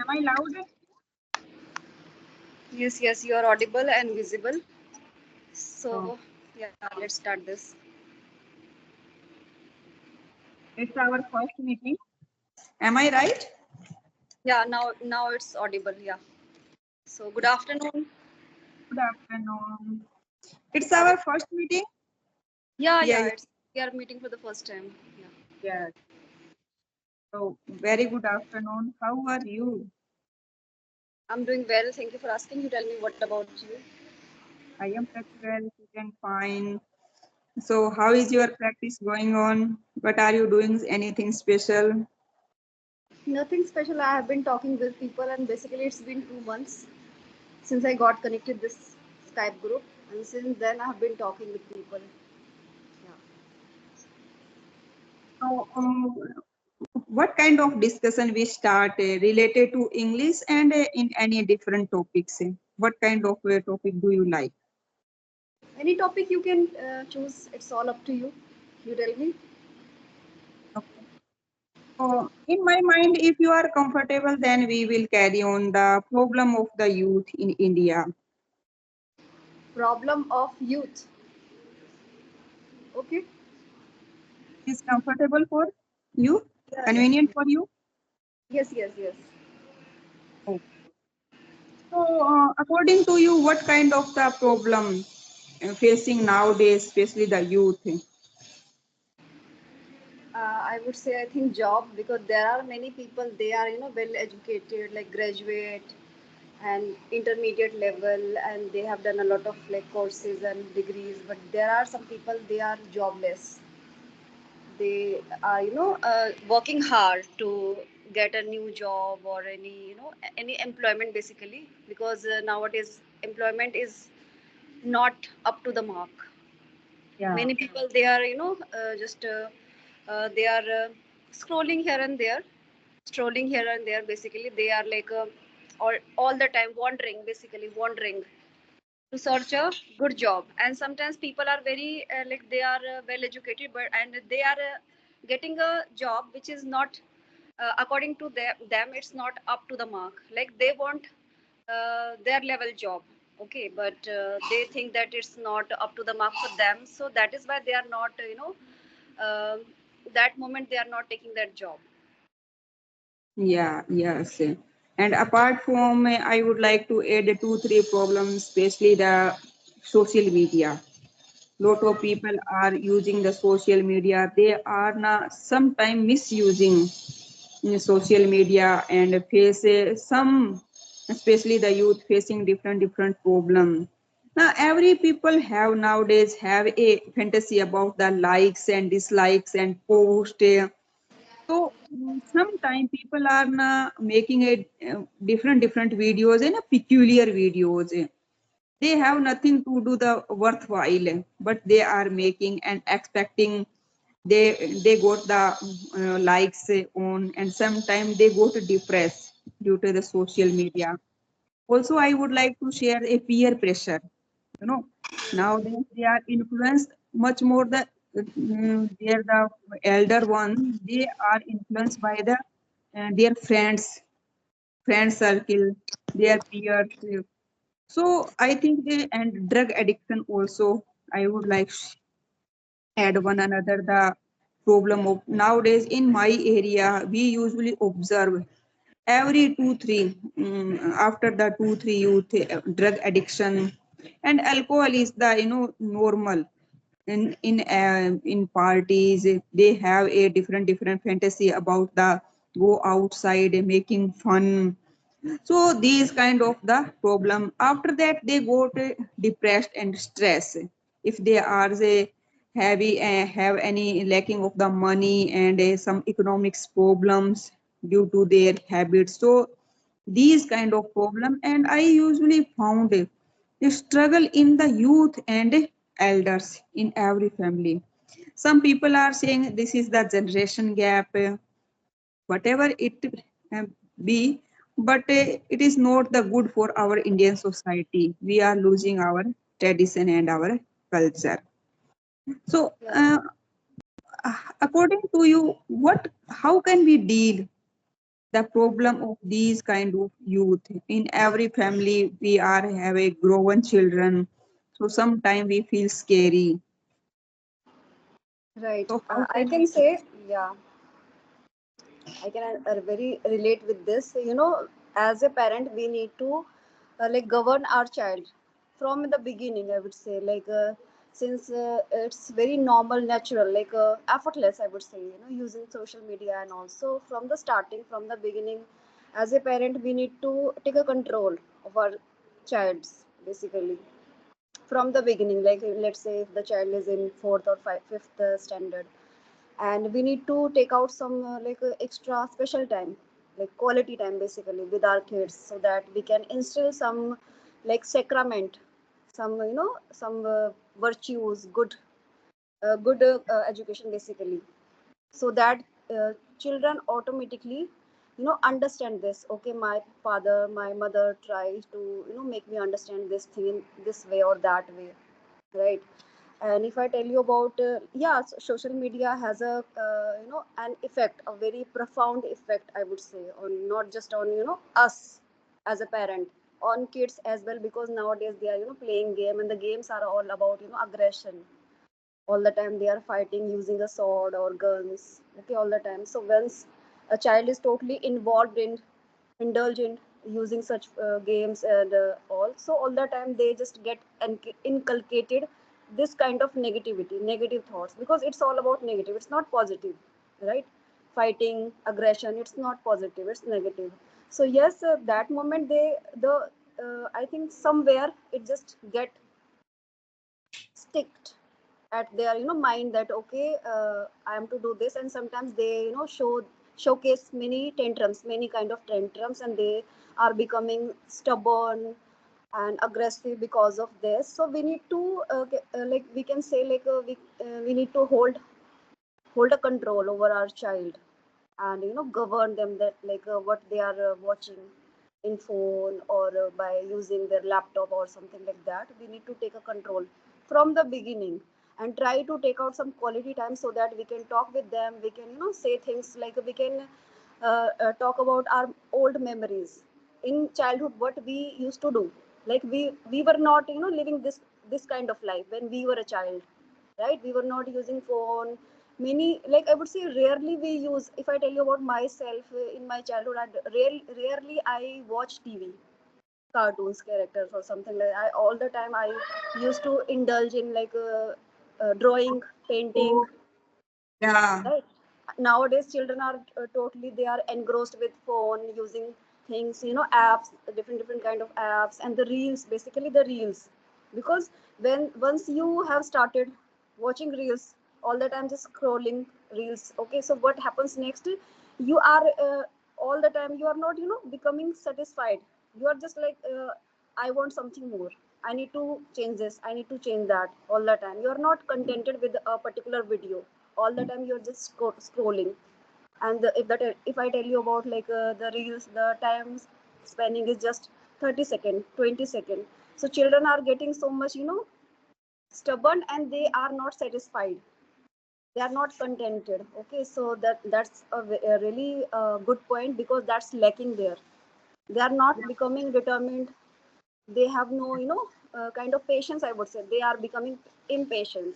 I loud? Yes, yes, you are audible and visible. Oh, So, yeah, let's start this. it's our first meeting. Am I right? Yeah, now it's audible. Yeah. So, good afternoon. Good afternoon. It's our first meeting? Yeah, Yeah, yeah, yeah. it's we are meeting for the first time. Yeah. Yes. So, very good afternoon. How are you? I'm doing well. Thank you for asking. You tell me what about you? I am pretty well, and fine. So, how is your practice going on? What are you doing? Anything special? Nothing special. I have been talking with people, and basically, it's been 2 months since I got connected this Skype group, and since then, I have been talking with people. Yeah. So, what kind of discussion we start related to English and in any different topics? What kind of topic do you like? Any topic you can choose. It's all up to you. You tell me. Okay. So, in my mind, if you are comfortable, then we will carry on the problem of the youth in India. Problem of youth. Okay. Is comfortable for you? Yeah, yeah. Convenient for you? Yes, yes, yes. Okay. So, according to you, what kind of the problem facing nowadays, especially the youth? I would say I think job because there are many people they are well educated like graduate and intermediate level and they have done a lot of like courses and degrees but there are some people they are jobless. They are working hard to get a new job or any employment basically because nowadays employment is not up to the mark. Yeah. Many people they are just they are scrolling here and there, strolling here and there. Basically they are like all the time wandering, basically wandering to search a good job. And sometimes people are very like they are well educated but and they are getting a job which is not according to them it's not up to the mark. Like they want their level job, okay, but they think that it's not up to the mark for them, so that is why they are not uh, that moment they are not taking that job. Yeah, yes. And apart from, I would like to add two, three problems, especially the social media. Lot of people are using the social media. They are now sometimes misusing social media and face some, especially the youth facing different problem. Now every people have nowadays have a fantasy about the likes and dislikes and post. So sometimes people are now making a different videos and a peculiar videos. They have nothing to do the worthwhile, but they are making and expecting they got the likes on, and sometimes they got depressed due to the social media. Also, I would like to share a peer pressure. You know, nowadays they are influenced much more they're the elder one. They are influenced by their friend circle, their peers. So I think they and drug addiction also. I would like add one another the problem of nowadays in my area. We usually observe every 2 3 after the 2 3 youth drug addiction, and alcohol is the normal in parties. They have a different fantasy about the go outside making fun. So these kind of the problem. After that they go to depressed and stress. If they are say heavy have any lacking of the money and some economics problems due to their habits. So these kind of problem, and I usually found a struggle in the youth and elders in every family. Some people are saying this is the generation gap, whatever it uh, be, but it is not the good for our Indian society. We are losing our tradition and our culture. So Yeah. according to you, what how can we deal The problem of these kind of youth in every family, we are have a grown children, so sometimes we feel scary. Right. So how I can can we? say, yeah, I can very relate with this. You know, as a parent, we need to like govern our child from the beginning. I would say, since it's very normal, natural, effortless. I would say, you know, using social media and also from the starting, from the beginning, as a parent, we need to take a control of our child's basically from the beginning. Like let's say if the child is in fourth or fifth standard, and we need to take out some extra special time, like quality time basically with our kids, so that we can instill some like sacrament, some some virtues, good education basically, so that children automatically understand this. Okay, my father, my mother tries to make me understand this thing in this way or that way, right? And if I tell you about social media has a an effect, a very profound effect, I would say, on not just on us as a parent, on kids as well, because nowadays they are playing game, and the games are all about aggression. All the time they are fighting using a sword or guns, okay, all the time. So once a child is totally involved in indulgent using such games and all, so all the time they just get inculcated this kind of negativity, negative thoughts, because it's all about negative, it's not positive, right? Fighting, aggression, it's not positive, it's negative. So yes, that moment they the I think somewhere it just get sticked at their mind that okay, I am to do this. And sometimes they showcase many tantrums, many kind of tantrums, and they are becoming stubborn and aggressive because of this. So we need to like we can say we need to hold a control over our child, and govern them, that what they are watching in phone, or by using their laptop or something like that. We need to take a control from the beginning, and try to take out some quality time, so that we can talk with them, we can say things like we can talk about our old memories in childhood, what we used to do. Like we were not living this kind of life when we were a child, right? We were not using phone. Many, like I would say, rarely we use. If I tell you about myself, in my childhood, rarely I watch TV, cartoons, characters, or something like that. All the time I used to indulge in drawing, painting, Oh, yeah. right? Nowadays children are totally, they are engrossed with phone, using things, apps, different kind of apps, and the reels, basically the reels. Because when once you have started watching reels all the time, just scrolling reels, okay, so what happens next? You are all the time, you are not becoming satisfied. You are just like I want something more, I need to change this, I need to change that. All the time you are not contented with a particular video. All the time you're just scrolling. And if I tell you about the reels, the time spending is just 30 second, 20 second. So children are getting so much stubborn, and they are not satisfied, they are not contented. Okay, so that's a really good point, because that's lacking there. They are not becoming determined, they have no kind of patience, I would say. They are becoming impatient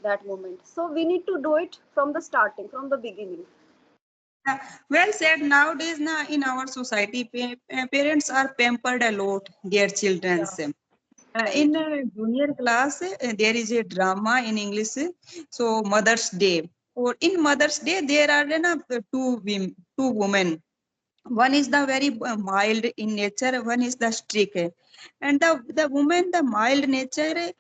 that moment. So we need to do it from the starting, from the beginning. Yeah, well said. Nowadays, na, in our society, parents are pampered a lot, their children. Yeah, In right. junior class, there is a drama in English. So Mother's Day. Or in Mother's Day, there are two women. One is the very mild in nature. One is the strict. And the woman, the mild nature,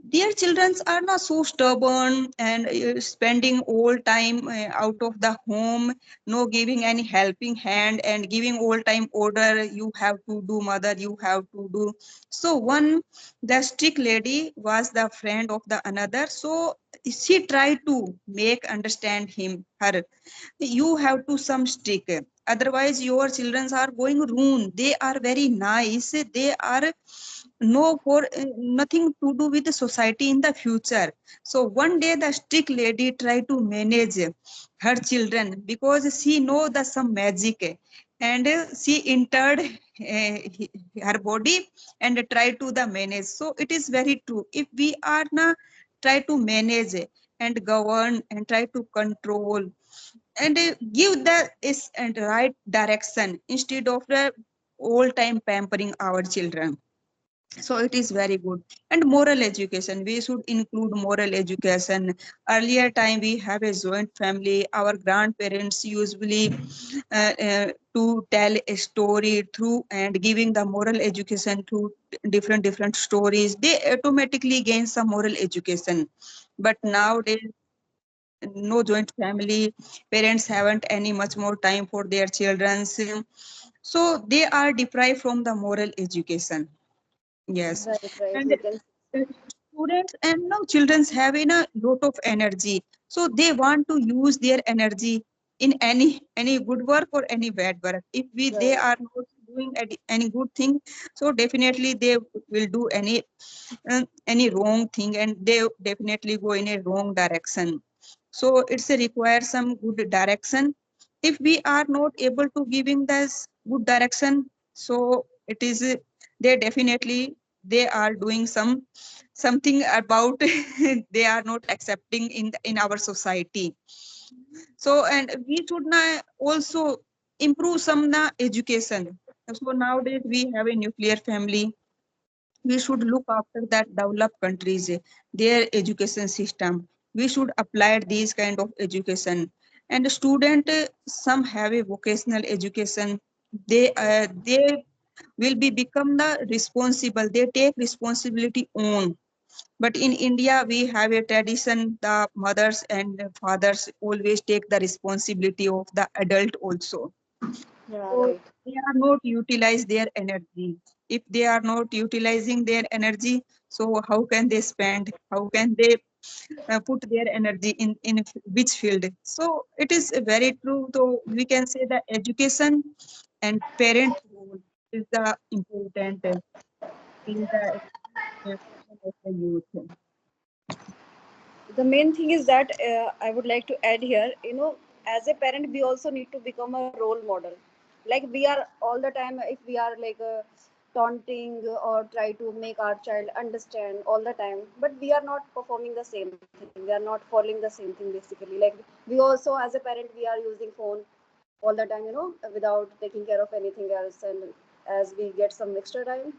their children are not so stubborn and spending all time out of the home, no giving any helping hand and giving all time order, you have to do mother, you have to do. So one, the strict lady was the friend of the another, so she tried to make understand her, you have to some strict, otherwise your children are going ruin, they are very nice, they are no for nothing to do with the society in the future. So one day the strict lady tried to manage her children because she know the some magic, and she entered her body and tried to the manage. So it is very true. If we are na try to manage and govern and try to control and give the is and right direction instead of the all time pampering our children, so it is very good. And moral education, we should include moral education. Earlier time we have a joint family, our grandparents usually to tell a story through and giving the moral education through different stories, they automatically gain some moral education. But nowadays no joint family, parents haven't any much more time for their children, so they are deprived from the moral education. Yes, Right, right. and We can. students and now children have in a lot of energy, so they want to use their energy in any good work or any bad work. If we they Right. are not doing any good thing, so definitely they will do any wrong thing, and they definitely go in a wrong direction. So it's a require some good direction. If we are not able to giving this good direction, so it is they definitely they are doing something about they are not accepting in our society. So and we should also improve some education. So nowadays we have a nuclear family, we should look after that developed countries, their education system. We should apply these kind of education. And student, some have a vocational education. They will be become the responsible. They take responsibility on. But in India, we have a tradition. The mothers and fathers always take the responsibility of the adult also. Yeah, So right. they are not utilize their energy. If they are not utilizing their energy, so how can they spend? How can they put their energy in which field? So it is very true. So we can say that education and parent role is the important in the education of the youth. The main thing is that I would like to add here, as a parent we also need to become a role model. Like we are all the time, if we are like taunting or try to make our child understand all the time, but we are not performing the same thing, we are not following the same thing basically. Like we also as a parent we are using phone all the time, without taking care of anything else, and as we get some extra time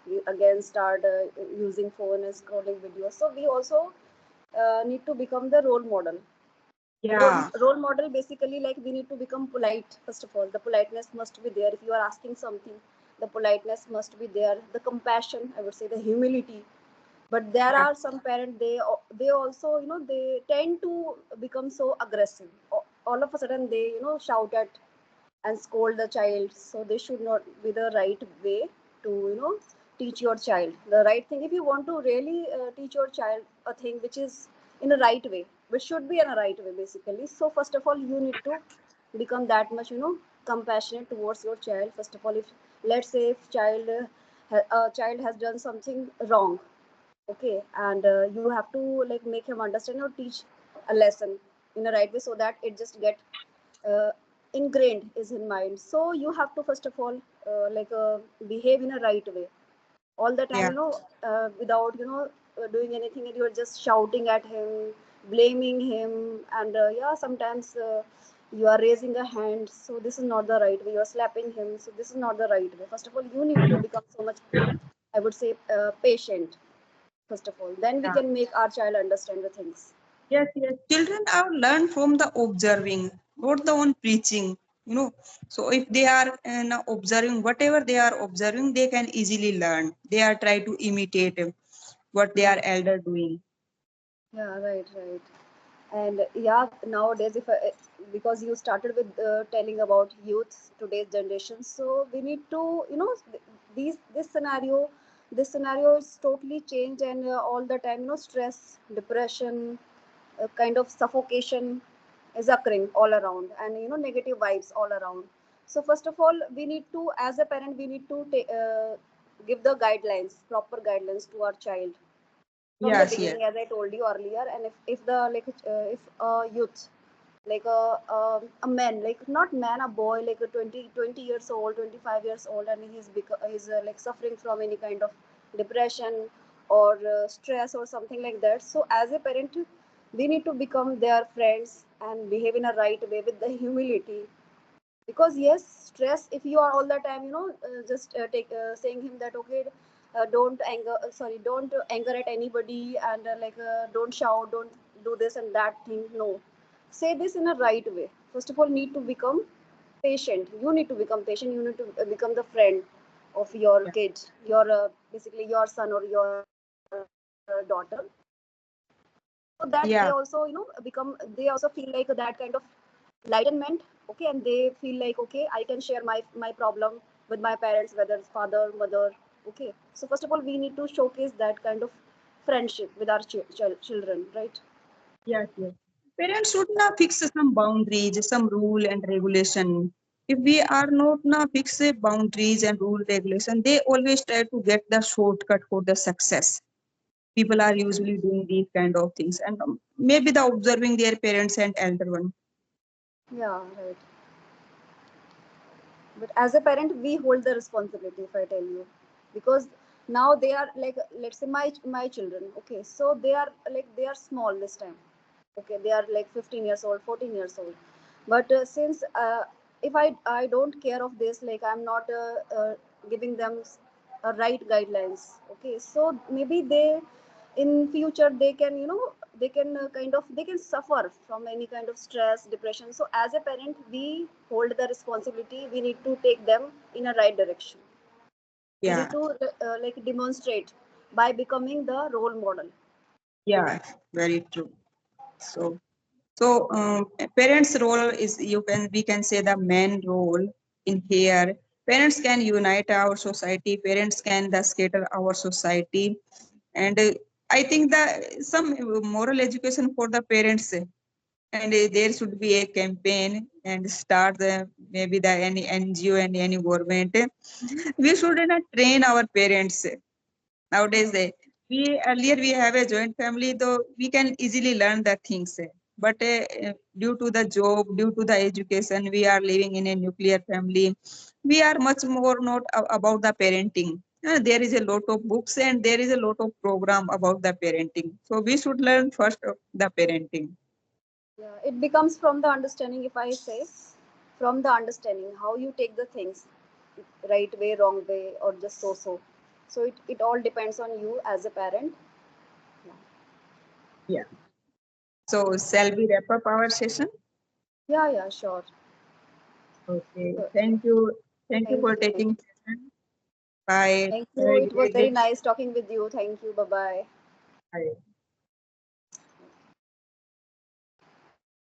we again start using phone and scrolling videos. So we also need to become the role model. Yeah, Role model basically, like we need to become polite. First of all, the politeness must be there. If you are asking something, the politeness must be there, the compassion, I would say, the humility. But there yeah, are some parents, they also, they tend to become so aggressive. All of a sudden they, shout at and scold the child. So this should not be the right way to, teach your child the right thing. If you want to really teach your child a thing which is in a right way, which should be in a right way basically, so first of all you need to become that much, compassionate towards your child. First of all, if let's say if a child has done something wrong, okay, and you have to like make him understand or teach a lesson in a right way, so that it just get uh, ingrained is in mind. So you have to first of all behave in a right way all the time, yeah, without doing anything, and you're just shouting at him, blaming him, and yeah, sometimes you are raising a hand, so this is not the right way. You're slapping him, so this is not the right way. First of all, you need to become so much, I would say, patient. First of all, then we yeah. can make our child understand the things. Yes, yes. Children are learn from the observing, not the one preaching. You know, so if they are now observing whatever they are observing, they can easily learn. They are try to imitate what they are Yeah, elder doing. yeah, right, right. And yeah, nowadays, because you started with telling about youth, today's generation, so we need to, these this scenario is totally changed, and all the time, stress, depression, kind of suffocation is occurring all around, and negative vibes all around. So first of all, we need to, as a parent, we need to give the guidelines, proper guidelines to our child from the Yes, yes, beginning, as I told you earlier. And if the like if a youth, like a man, like not man, a boy, like a 20 years old, 25 years old, and he's like suffering from any kind of depression or stress or something like that. So as a parent, we need to become their friends and behave in a right way with the humility. Because yes, stress, if you are all the time, just take saying him that, okay, don't anger, sorry, don't anger at anybody, and don't shout, don't do this and that thing. No, say this in a right way. First of all, need to become patient. You need to become patient. You need to become the friend of your yeah, kid, your basically your son or your daughter, so that they also become, yeah, they also feel like that kind of enlightenment. Okay, and they feel like, okay, I can share my problem with my parents, whether it's father, mother. Okay, so first of all, we need to showcase that kind of friendship with our children, right? yes, yes. Parents should not fix some boundaries, some rule and regulation. If we are not now fix boundaries and rule regulation, they always try to get the shortcut for the success. People are usually doing these kind of things, and maybe the observing their parents and elder one. Yeah, right. But as a parent, we hold the responsibility, if I tell you. Because now they are like, let's say my children, okay, so they are like, they are small this time. Okay, they are like 15 years old, 14 years old. But since if I don't care of this, like I'm not giving them right guidelines. Okay, so maybe they, in future, they can, they can kind of, they can suffer from any kind of stress, depression. So as a parent, we hold the responsibility. We need to take them in a right direction. We need Yeah, to like demonstrate by becoming the role model. yeah, very true. So, parents' role is, we can say, the main role in here. Parents can unite our society. Parents can the scatter our society, and I think that some moral education for the parents, and there should be a campaign and start the maybe the any NGO and any government. We should not train our parents nowadays. We earlier we have a joint family, though we can easily learn the things, but due to the job, due to the education, we are living in a nuclear family. We are much more not about the parenting. There is a lot of books and there is a lot of program about the parenting, so we should learn first of the parenting. Yeah, it becomes from the understanding, if I say, from the understanding how you take the things, right way, wrong way, or just so so. So it all depends on you as a parent. Yeah, Yeah, so shall we wrap up our session? yeah, yeah, sure. Okay, So, thank you. Thank you thank for you, thank taking you. session. Bye. Thank Have you. a It was great very day. nice talking with you. Thank you. Bye bye. Bye.